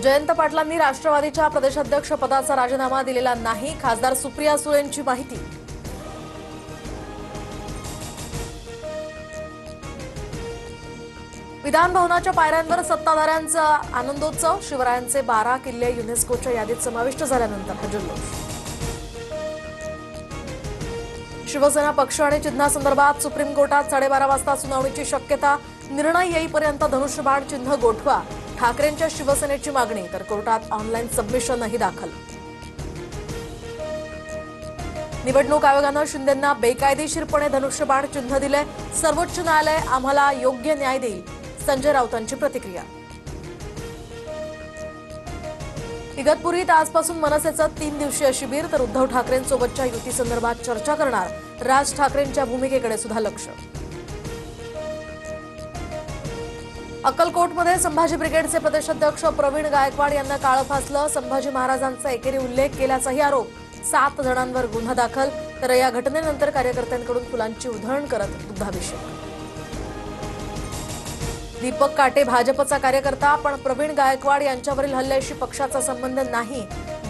जयंत पाटलांनी राष्ट्रवादीच्या प्रदेशाध्यक्ष पदाचा राजीनामा दिलेला नाही, खासदार सुप्रिया सुळेंची माहिती। विधान भवनाच्या पायऱ्यांवर सत्ताधाऱ्यांचा आनंदोत्सव, शिवरायांचे 12 किल्ले युनेस्कोच्या यादीत समाविष्ट झाल्यानंतर हा जल्लोष। शिवसेना पक्ष आणि चिन्हासंदर्भात सुप्रीम कोर्टात 12:30 वाजता सुनावणीची शक्यता, निर्णय येईपर्यंत धनुष्यबाण चिन्ह गोठवा, ठाकरेंच्या शिवसेनेची मागणी, तर कोर्टात ऑनलाईन सबमिशनही दाखल। निवडणूक आयोगानं शिंदेंना बेकायदेशीरपणे धनुष्यबाण चिन्ह दिले, सर्वोच्च न्यायालय आम्हाला योग्य न्याय देईल, संजय राऊतांची प्रतिक्रिया। इगतपुरीत आजपासून मनसेचं 3 दिवसीय शिबिर, तर उद्धव ठाकरेंसोबतच्या युतीसंदर्भात चर्चा करणार, राज ठाकरेंच्या भूमिकेकडे सुद्धा लक्ष। अक्कलकोटमध्ये संभाजी ब्रिगेडचे प्रदेशाध्यक्ष प्रवीण गायकवाड यांना काळं फासलं, संभाजी महाराजांचा एकेरी उल्लेख केल्याचाही आरोप, 7 जणांवर गुन्हा दाखल, तर या घटनेनंतर कार्यकर्त्यांकडून फुलांची उधळण करत दुग्धाभिषेक। दीपक काटे भाजपचा कार्यकर्ता, पण प्रवीण गायकवाड यांच्यावरील हल्ल्याशी पक्षाचा संबंध नाही,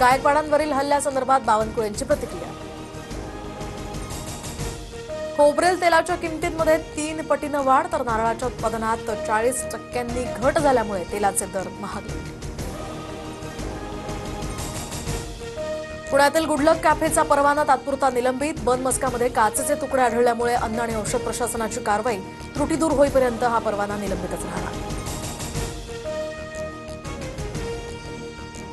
गायकवाडांवरील हल्ल्यासंदर्भात बावनकुळेंची प्रतिक्रिया। खोबरेल तेलाच्या किमतींमध्ये 3 पटीनं वाढ, तर नारळाच्या उत्पादनात 40% घट झाल्यामुळे तेलाचे दर महागले। पुण्यातील गुडलक कॅफेचा परवाना तात्पुरता निलंबित, बनमस्कामध्ये काचेचे तुकडे आढळल्यामुळे अन्न आणि औषध प्रशासनाची कारवाई, त्रुटी दूर होईपर्यंत हा परवाना निलंबितच राहणार।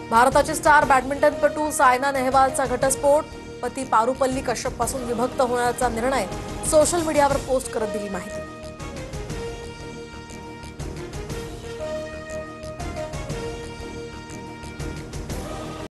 भारताची स्टार बॅडमिंटनपटू सायना नेहवालचा घटस्फोट, पती पारुपल्ली कश्यपपासून विभक्त होण्याचा निर्णय, सोशल मीडियावर पोस्ट करत दिली माहिती।